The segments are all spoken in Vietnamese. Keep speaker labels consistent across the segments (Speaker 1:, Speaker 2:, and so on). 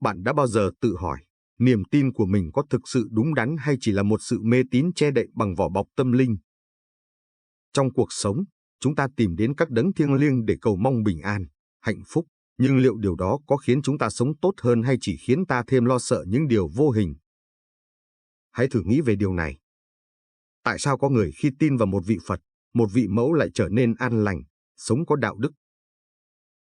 Speaker 1: Bạn đã bao giờ tự hỏi, niềm tin của mình có thực sự đúng đắn hay chỉ là một sự mê tín che đậy bằng vỏ bọc tâm linh? Trong cuộc sống, chúng ta tìm đến các đấng thiêng liêng để cầu mong bình an, hạnh phúc, nhưng liệu điều đó có khiến chúng ta sống tốt hơn hay chỉ khiến ta thêm lo sợ những điều vô hình? Hãy thử nghĩ về điều này. Tại sao có người khi tin vào một vị Phật, một vị mẫu lại trở nên an lành, sống có đạo đức?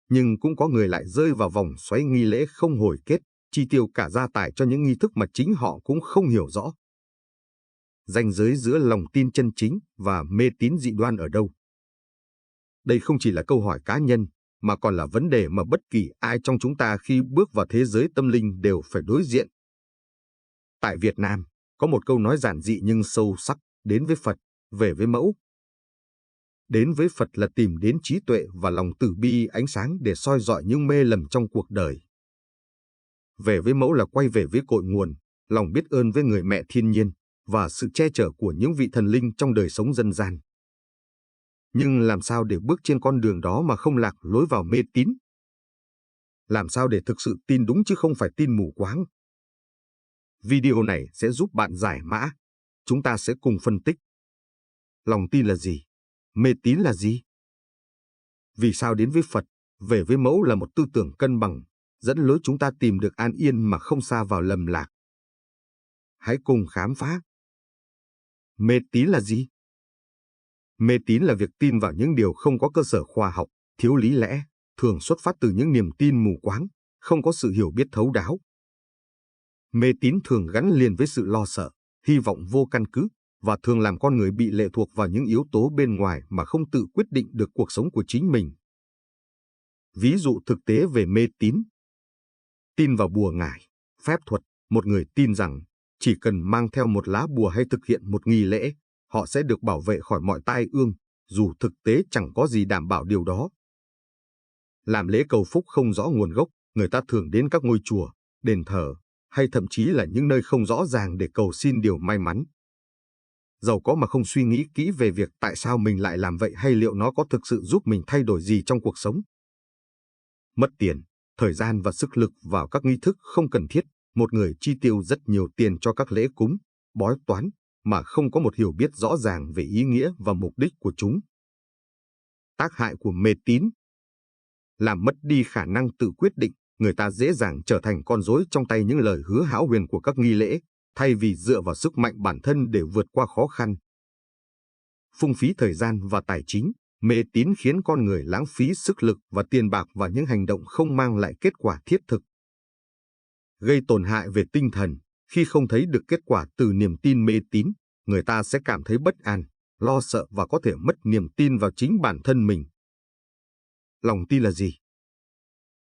Speaker 1: Nhưng cũng có người lại rơi vào vòng xoáy nghi lễ không hồi kết, chi tiêu cả gia tài cho những nghi thức mà chính họ cũng không hiểu rõ. Ranh giới giữa lòng tin chân chính và mê tín dị đoan ở đâu? Đây không chỉ là câu hỏi cá nhân, mà còn là vấn đề mà bất kỳ ai trong chúng ta khi bước vào thế giới tâm linh đều phải đối diện. Tại Việt Nam, có một câu nói giản dị nhưng sâu sắc, đến với Phật, về với mẫu. Đến với Phật là tìm đến trí tuệ và lòng từ bi ánh sáng để soi rọi những mê lầm trong cuộc đời. Về với mẫu là quay về với cội nguồn, lòng biết ơn với người mẹ thiên nhiên và sự che chở của những vị thần linh trong đời sống dân gian. Nhưng làm sao để bước trên con đường đó mà không lạc lối vào mê tín? Làm sao để thực sự tin đúng chứ không phải tin mù quáng? Video này sẽ giúp bạn giải mã. Chúng ta sẽ cùng phân tích. Lòng tin là gì? Mê tín là gì? Vì sao đến với Phật, về với mẫu là một tư tưởng cân bằng, dẫn lối chúng ta tìm được an yên mà không sa vào lầm lạc? Hãy cùng khám phá. Mê tín là gì? Mê tín là việc tin vào những điều không có cơ sở khoa học, thiếu lý lẽ, thường xuất phát từ những niềm tin mù quáng, không có sự hiểu biết thấu đáo. Mê tín thường gắn liền với sự lo sợ, hy vọng vô căn cứ, và thường làm con người bị lệ thuộc vào những yếu tố bên ngoài mà không tự quyết định được cuộc sống của chính mình. Ví dụ thực tế về mê tín. Tin vào bùa ngải, phép thuật. Một người tin rằng chỉ cần mang theo một lá bùa hay thực hiện một nghi lễ, họ sẽ được bảo vệ khỏi mọi tai ương, dù thực tế chẳng có gì đảm bảo điều đó. Làm lễ cầu phúc không rõ nguồn gốc, người ta thường đến các ngôi chùa, đền thờ, hay thậm chí là những nơi không rõ ràng để cầu xin điều may mắn. Giàu có mà không suy nghĩ kỹ về việc tại sao mình lại làm vậy hay liệu nó có thực sự giúp mình thay đổi gì trong cuộc sống. Mất tiền, thời gian và sức lực vào các nghi thức không cần thiết. Một người chi tiêu rất nhiều tiền cho các lễ cúng, bói toán, mà không có một hiểu biết rõ ràng về ý nghĩa và mục đích của chúng. Tác hại của mê tín. Làm mất đi khả năng tự quyết định, người ta dễ dàng trở thành con rối trong tay những lời hứa hão huyền của các nghi lễ, thay vì dựa vào sức mạnh bản thân để vượt qua khó khăn. Phung phí thời gian và tài chính, mê tín khiến con người lãng phí sức lực và tiền bạc vào những hành động không mang lại kết quả thiết thực. Gây tổn hại về tinh thần, khi không thấy được kết quả từ niềm tin mê tín, người ta sẽ cảm thấy bất an, lo sợ và có thể mất niềm tin vào chính bản thân mình. Lòng tin là gì?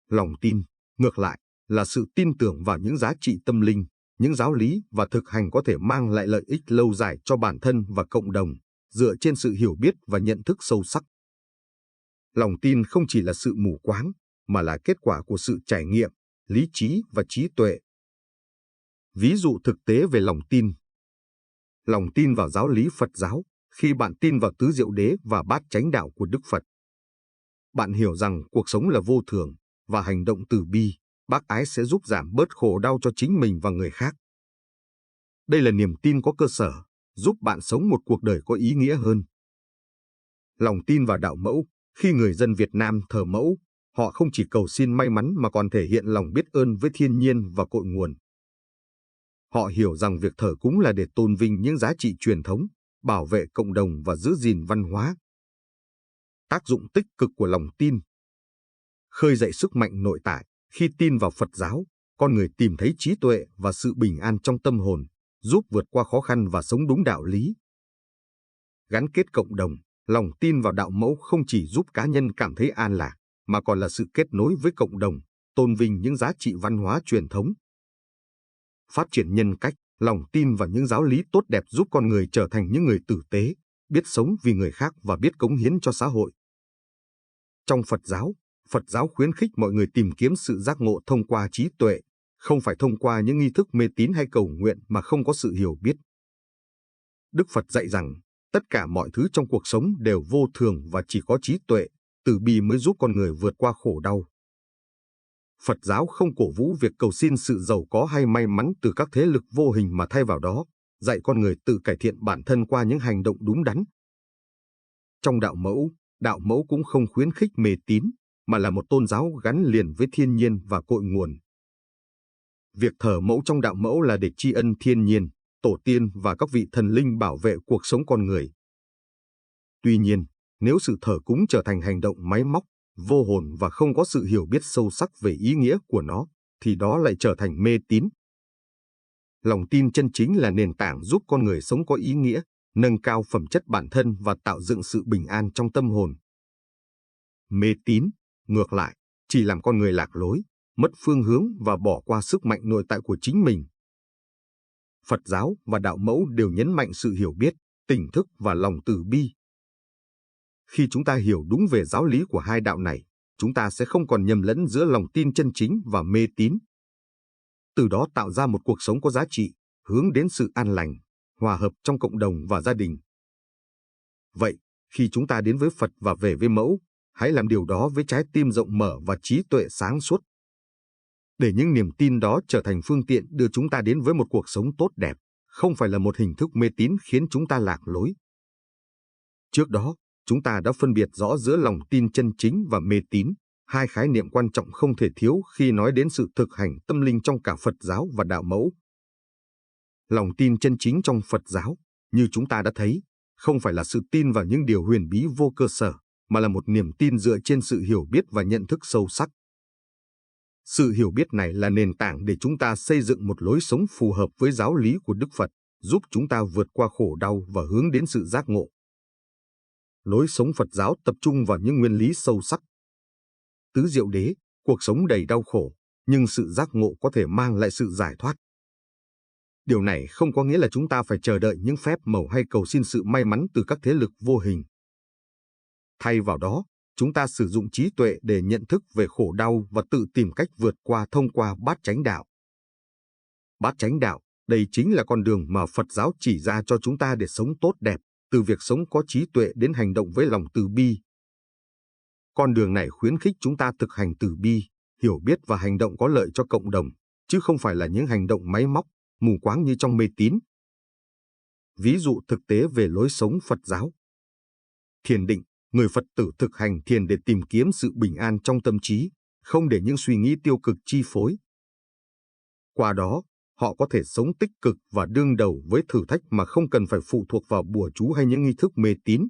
Speaker 1: Lòng tin, ngược lại, là sự tin tưởng vào những giá trị tâm linh, những giáo lý và thực hành có thể mang lại lợi ích lâu dài cho bản thân và cộng đồng, dựa trên sự hiểu biết và nhận thức sâu sắc. Lòng tin không chỉ là sự mù quáng, mà là kết quả của sự trải nghiệm, lý trí và trí tuệ. Ví dụ thực tế về lòng tin. Lòng tin vào giáo lý Phật giáo, khi bạn tin vào tứ diệu đế và bát chánh đạo của Đức Phật. Bạn hiểu rằng cuộc sống là vô thường, và hành động từ bi, bác ái sẽ giúp giảm bớt khổ đau cho chính mình và người khác. Đây là niềm tin có cơ sở, giúp bạn sống một cuộc đời có ý nghĩa hơn. Lòng tin vào đạo mẫu, khi người dân Việt Nam thờ mẫu, họ không chỉ cầu xin may mắn mà còn thể hiện lòng biết ơn với thiên nhiên và cội nguồn. Họ hiểu rằng việc thờ cúng là để tôn vinh những giá trị truyền thống, bảo vệ cộng đồng và giữ gìn văn hóa. Tác dụng tích cực của lòng tin. Khơi dậy sức mạnh nội tại, khi tin vào Phật giáo, con người tìm thấy trí tuệ và sự bình an trong tâm hồn, giúp vượt qua khó khăn và sống đúng đạo lý. Gắn kết cộng đồng, lòng tin vào đạo mẫu không chỉ giúp cá nhân cảm thấy an lạc, mà còn là sự kết nối với cộng đồng, tôn vinh những giá trị văn hóa truyền thống. Phát triển nhân cách, lòng tin vào những giáo lý tốt đẹp giúp con người trở thành những người tử tế, biết sống vì người khác và biết cống hiến cho xã hội. Trong Phật giáo khuyến khích mọi người tìm kiếm sự giác ngộ thông qua trí tuệ, không phải thông qua những nghi thức mê tín hay cầu nguyện mà không có sự hiểu biết. Đức Phật dạy rằng, tất cả mọi thứ trong cuộc sống đều vô thường và chỉ có trí tuệ, từ bi mới giúp con người vượt qua khổ đau. Phật giáo không cổ vũ việc cầu xin sự giàu có hay may mắn từ các thế lực vô hình mà thay vào đó, dạy con người tự cải thiện bản thân qua những hành động đúng đắn. Trong đạo mẫu cũng không khuyến khích mê tín, mà là một tôn giáo gắn liền với thiên nhiên và cội nguồn. Việc thờ mẫu trong đạo mẫu là để tri ân thiên nhiên, tổ tiên và các vị thần linh bảo vệ cuộc sống con người. Tuy nhiên, nếu sự thờ cúng trở thành hành động máy móc, vô hồn và không có sự hiểu biết sâu sắc về ý nghĩa của nó, thì đó lại trở thành mê tín. Lòng tin chân chính là nền tảng giúp con người sống có ý nghĩa, nâng cao phẩm chất bản thân và tạo dựng sự bình an trong tâm hồn. Mê tín, ngược lại, chỉ làm con người lạc lối, mất phương hướng và bỏ qua sức mạnh nội tại của chính mình. Phật giáo và đạo mẫu đều nhấn mạnh sự hiểu biết, tỉnh thức và lòng từ bi. Khi chúng ta hiểu đúng về giáo lý của hai đạo này, chúng ta sẽ không còn nhầm lẫn giữa lòng tin chân chính và mê tín. Từ đó tạo ra một cuộc sống có giá trị, hướng đến sự an lành, hòa hợp trong cộng đồng và gia đình. Vậy, khi chúng ta đến với Phật và về với mẫu, hãy làm điều đó với trái tim rộng mở và trí tuệ sáng suốt. Để những niềm tin đó trở thành phương tiện đưa chúng ta đến với một cuộc sống tốt đẹp, không phải là một hình thức mê tín khiến chúng ta lạc lối. Trước đó, chúng ta đã phân biệt rõ giữa lòng tin chân chính và mê tín, hai khái niệm quan trọng không thể thiếu khi nói đến sự thực hành tâm linh trong cả Phật giáo và đạo mẫu. Lòng tin chân chính trong Phật giáo, như chúng ta đã thấy, không phải là sự tin vào những điều huyền bí vô cơ sở, mà là một niềm tin dựa trên sự hiểu biết và nhận thức sâu sắc. Sự hiểu biết này là nền tảng để chúng ta xây dựng một lối sống phù hợp với giáo lý của Đức Phật, giúp chúng ta vượt qua khổ đau và hướng đến sự giác ngộ. Lối sống Phật giáo tập trung vào những nguyên lý sâu sắc. Tứ diệu đế, cuộc sống đầy đau khổ, nhưng sự giác ngộ có thể mang lại sự giải thoát. Điều này không có nghĩa là chúng ta phải chờ đợi những phép màu hay cầu xin sự may mắn từ các thế lực vô hình. Thay vào đó, chúng ta sử dụng trí tuệ để nhận thức về khổ đau và tự tìm cách vượt qua thông qua bát chánh đạo. Bát chánh đạo, đây chính là con đường mà Phật giáo chỉ ra cho chúng ta để sống tốt đẹp, từ việc sống có trí tuệ đến hành động với lòng từ bi. Con đường này khuyến khích chúng ta thực hành từ bi, hiểu biết và hành động có lợi cho cộng đồng, chứ không phải là những hành động máy móc, mù quáng như trong mê tín. Ví dụ thực tế về lối sống Phật giáo. Thiền định, người Phật tử thực hành thiền để tìm kiếm sự bình an trong tâm trí, không để những suy nghĩ tiêu cực chi phối. Qua đó, họ có thể sống tích cực và đương đầu với thử thách mà không cần phải phụ thuộc vào bùa chú hay những nghi thức mê tín.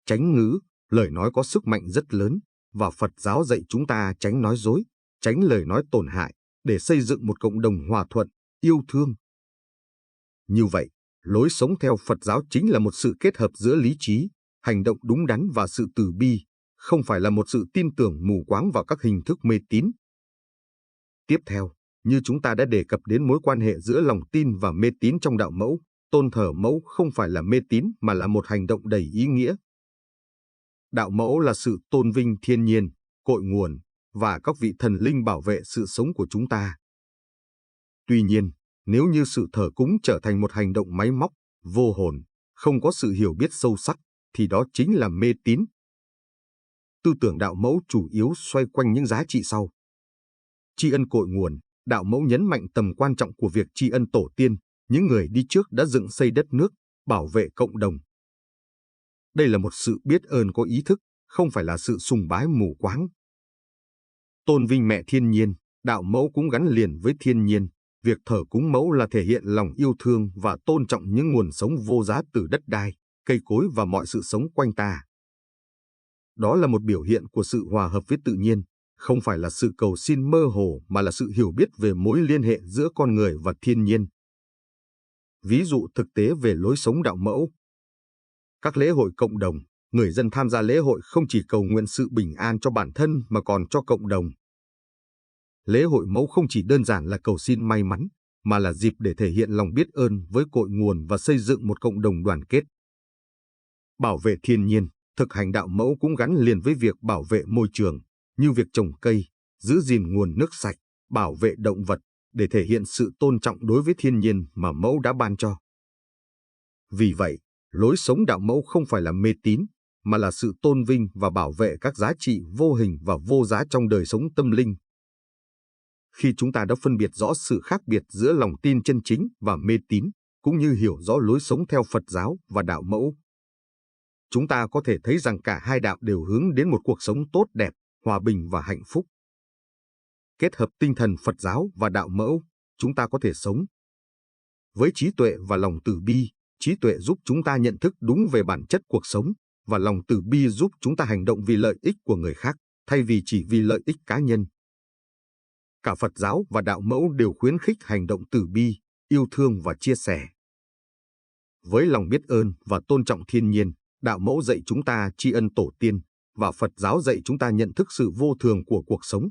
Speaker 1: Chánh ngữ, lời nói có sức mạnh rất lớn, và Phật giáo dạy chúng ta tránh nói dối, tránh lời nói tổn hại, để xây dựng một cộng đồng hòa thuận, yêu thương. Như vậy, lối sống theo Phật giáo chính là một sự kết hợp giữa lý trí, hành động đúng đắn và sự từ bi, không phải là một sự tin tưởng mù quáng vào các hình thức mê tín. Tiếp theo, như chúng ta đã đề cập đến mối quan hệ giữa lòng tin và mê tín trong đạo mẫu, tôn thờ mẫu không phải là mê tín mà là một hành động đầy ý nghĩa. Đạo mẫu là sự tôn vinh thiên nhiên, cội nguồn, và các vị thần linh bảo vệ sự sống của chúng ta. Tuy nhiên, nếu như sự thờ cúng trở thành một hành động máy móc, vô hồn, không có sự hiểu biết sâu sắc, thì đó chính là mê tín. Tư tưởng đạo mẫu chủ yếu xoay quanh những giá trị sau. Tri ân cội nguồn, đạo mẫu nhấn mạnh tầm quan trọng của việc tri ân tổ tiên, những người đi trước đã dựng xây đất nước, bảo vệ cộng đồng. Đây là một sự biết ơn có ý thức, không phải là sự sùng bái mù quáng. Tôn vinh mẹ thiên nhiên, đạo mẫu cũng gắn liền với thiên nhiên. Việc thờ cúng mẫu là thể hiện lòng yêu thương và tôn trọng những nguồn sống vô giá từ đất đai, cây cối và mọi sự sống quanh ta. Đó là một biểu hiện của sự hòa hợp với tự nhiên, không phải là sự cầu xin mơ hồ mà là sự hiểu biết về mối liên hệ giữa con người và thiên nhiên. Ví dụ thực tế về lối sống đạo mẫu. Các lễ hội cộng đồng, người dân tham gia lễ hội không chỉ cầu nguyện sự bình an cho bản thân mà còn cho cộng đồng. Lễ hội mẫu không chỉ đơn giản là cầu xin may mắn, mà là dịp để thể hiện lòng biết ơn với cội nguồn và xây dựng một cộng đồng đoàn kết. Bảo vệ thiên nhiên, thực hành đạo mẫu cũng gắn liền với việc bảo vệ môi trường, như việc trồng cây, giữ gìn nguồn nước sạch, bảo vệ động vật, để thể hiện sự tôn trọng đối với thiên nhiên mà mẫu đã ban cho. Vì vậy, lối sống đạo mẫu không phải là mê tín, mà là sự tôn vinh và bảo vệ các giá trị vô hình và vô giá trong đời sống tâm linh, Khi chúng ta đã phân biệt rõ sự khác biệt giữa lòng tin chân chính và mê tín, cũng như hiểu rõ lối sống theo Phật giáo và đạo mẫu, chúng ta có thể thấy rằng cả hai đạo đều hướng đến một cuộc sống tốt đẹp, hòa bình và hạnh phúc. Kết hợp tinh thần Phật giáo và đạo mẫu, chúng ta có thể sống với trí tuệ và lòng từ bi. Trí tuệ giúp chúng ta nhận thức đúng về bản chất cuộc sống, và lòng từ bi giúp chúng ta hành động vì lợi ích của người khác, thay vì chỉ vì lợi ích cá nhân. Cả Phật giáo và đạo mẫu đều khuyến khích hành động từ bi, yêu thương và chia sẻ. Với lòng biết ơn và tôn trọng thiên nhiên, đạo mẫu dạy chúng ta tri ân tổ tiên, và Phật giáo dạy chúng ta nhận thức sự vô thường của cuộc sống.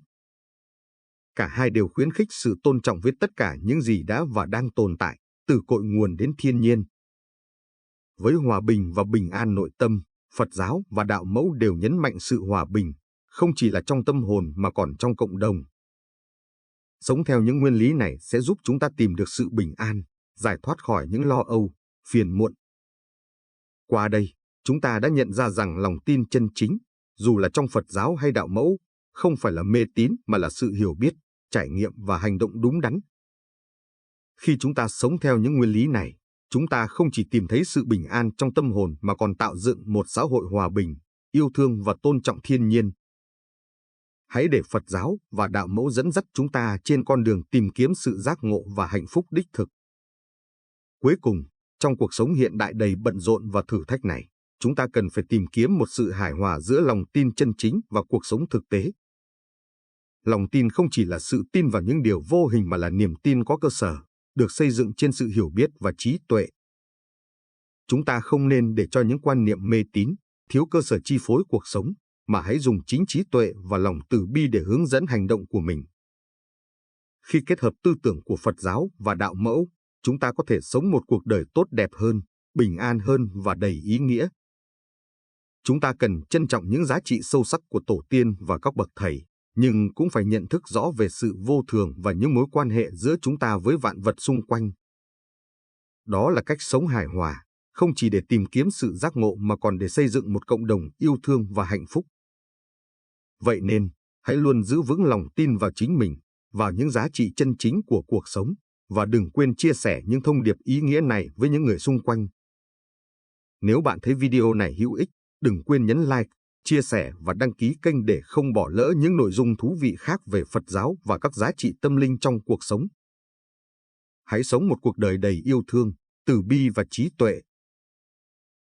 Speaker 1: Cả hai đều khuyến khích sự tôn trọng với tất cả những gì đã và đang tồn tại, từ cội nguồn đến thiên nhiên. Với hòa bình và bình an nội tâm, Phật giáo và đạo mẫu đều nhấn mạnh sự hòa bình, không chỉ là trong tâm hồn mà còn trong cộng đồng. Sống theo những nguyên lý này sẽ giúp chúng ta tìm được sự bình an, giải thoát khỏi những lo âu, phiền muộn. Qua đây, chúng ta đã nhận ra rằng lòng tin chân chính, dù là trong Phật giáo hay đạo mẫu, không phải là mê tín mà là sự hiểu biết, trải nghiệm và hành động đúng đắn. Khi chúng ta sống theo những nguyên lý này, chúng ta không chỉ tìm thấy sự bình an trong tâm hồn mà còn tạo dựng một xã hội hòa bình, yêu thương và tôn trọng thiên nhiên. Hãy để Phật giáo và đạo mẫu dẫn dắt chúng ta trên con đường tìm kiếm sự giác ngộ và hạnh phúc đích thực. Cuối cùng, trong cuộc sống hiện đại đầy bận rộn và thử thách này, chúng ta cần phải tìm kiếm một sự hài hòa giữa lòng tin chân chính và cuộc sống thực tế. Lòng tin không chỉ là sự tin vào những điều vô hình mà là niềm tin có cơ sở, được xây dựng trên sự hiểu biết và trí tuệ. Chúng ta không nên để cho những quan niệm mê tín, thiếu cơ sở chi phối cuộc sống, mà hãy dùng chính trí tuệ và lòng từ bi để hướng dẫn hành động của mình. Khi kết hợp tư tưởng của Phật giáo và đạo mẫu, chúng ta có thể sống một cuộc đời tốt đẹp hơn, bình an hơn và đầy ý nghĩa. Chúng ta cần trân trọng những giá trị sâu sắc của tổ tiên và các bậc thầy, nhưng cũng phải nhận thức rõ về sự vô thường và những mối quan hệ giữa chúng ta với vạn vật xung quanh. Đó là cách sống hài hòa, không chỉ để tìm kiếm sự giác ngộ mà còn để xây dựng một cộng đồng yêu thương và hạnh phúc. Vậy nên, hãy luôn giữ vững lòng tin vào chính mình, vào những giá trị chân chính của cuộc sống, và đừng quên chia sẻ những thông điệp ý nghĩa này với những người xung quanh. Nếu bạn thấy video này hữu ích, đừng quên nhấn like, chia sẻ và đăng ký kênh để không bỏ lỡ những nội dung thú vị khác về Phật giáo và các giá trị tâm linh trong cuộc sống. Hãy sống một cuộc đời đầy yêu thương, từ bi và trí tuệ,